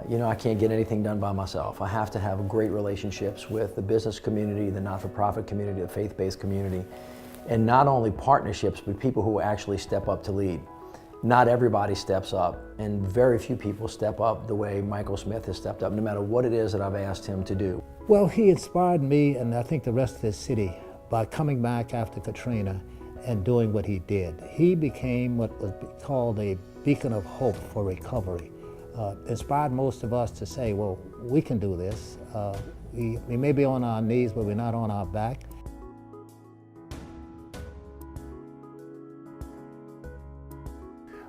You know, I can't get anything done by myself. I have to have great relationships with the business community, the not-for-profit community, the faith-based community, and not only partnerships, but people who actually step up to lead. Not everybody steps up, and very few people step up the way Michael Smith has stepped up, no matter what it is that I've asked him to do. Well, he inspired me, and I think the rest of the city, by coming back after Katrina and doing what he did. He became what was called a beacon of hope for recovery. Inspired most of us to say, well, we can do this. We may be on our knees, but we're not on our back.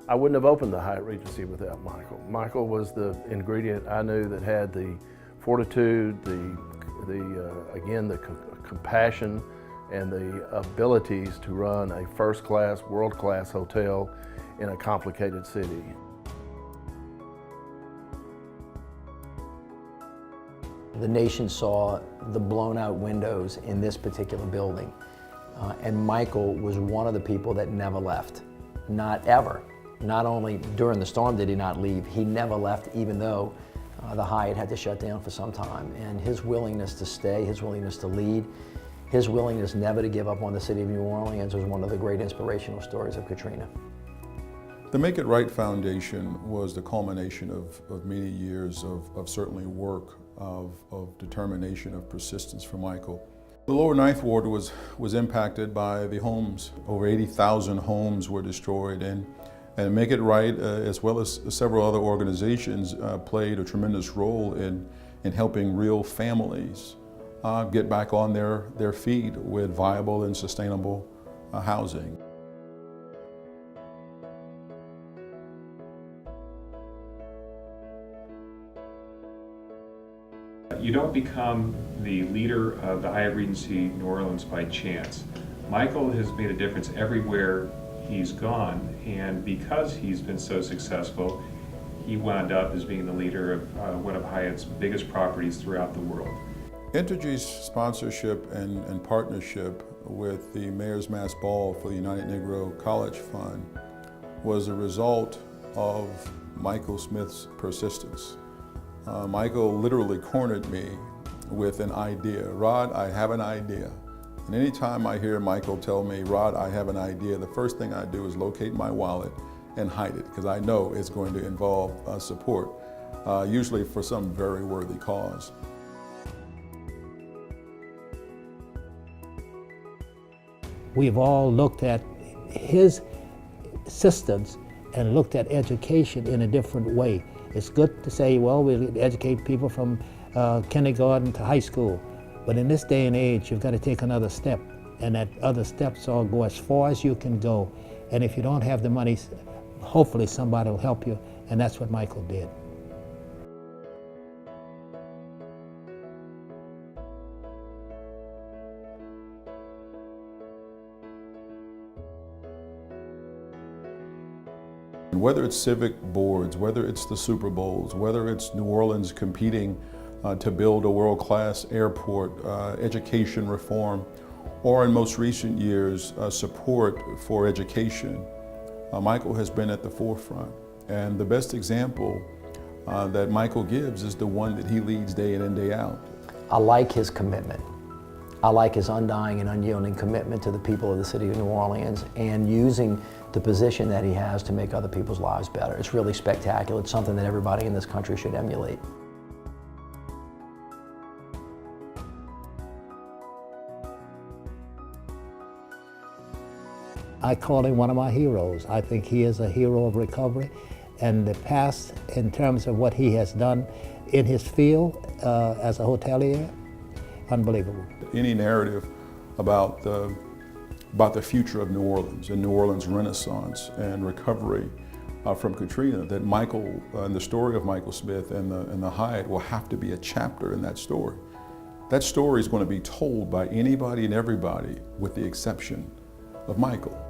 I wouldn't have opened the Hyatt Regency without Michael. Michael was the ingredient I knew that had the fortitude, again, the compassion, and the abilities to run a first-class, world-class hotel in a complicated city. The nation saw the blown-out windows in this particular building, and Michael was one of the people that never left, not ever. Not only during the storm did he not leave, he never left, even though the Hyatt had to shut down for some time. And his willingness to stay, his willingness to lead, his willingness never to give up on the city of New Orleans was one of the great inspirational stories of Katrina. The Make It Right Foundation was the culmination of many years of certainly work, of determination, of persistence for Michael. The lower Ninth Ward was impacted by the homes. Over 80,000 homes were destroyed, and Make It Right, as well as several other organizations, played a tremendous role in helping real families get back on their feet with viable and sustainable housing. You don't become the leader of the Hyatt Regency New Orleans by chance. Michael has made a difference everywhere he's gone, and because he's been so successful, he wound up as being the leader of one of Hyatt's biggest properties throughout the world. Entergy's sponsorship and partnership with the Mayor's Mass Ball for the United Negro College Fund was a result of Michael Smith's persistence. Michael literally cornered me with an idea. Rod, I have an idea. And anytime I hear Michael tell me, Rod, I have an idea, the first thing I do is locate my wallet and hide it, because I know it's going to involve support, usually for some very worthy cause. We've all looked at his systems and looked at education in a different way. It's good to say, well, we educate people from kindergarten to high school. But in this day and age, you've got to take another step. And that other steps all go as far as you can go. And if you don't have the money, hopefully somebody will help you. And that's what Michael did. Whether it's civic boards, whether it's the Super Bowls, whether it's New Orleans competing to build a world-class airport, education reform, or in most recent years, support for education, Michael has been at the forefront. And the best example that Michael gives is the one that he leads day in and day out. I like his commitment. I like his undying and unyielding commitment to the people of the city of New Orleans and using the position that he has to make other people's lives better. It's really spectacular. It's something that everybody in this country should emulate. I call him one of my heroes. I think he is a hero of recovery, and the past in terms of what he has done in his field as a hotelier, unbelievable. Any narrative about the future of New Orleans and New Orleans Renaissance and recovery from Katrina, that Michael and the story of Michael Smith and the Hyatt will have to be a chapter in that story. That story is going to be told by anybody and everybody with the exception of Michael.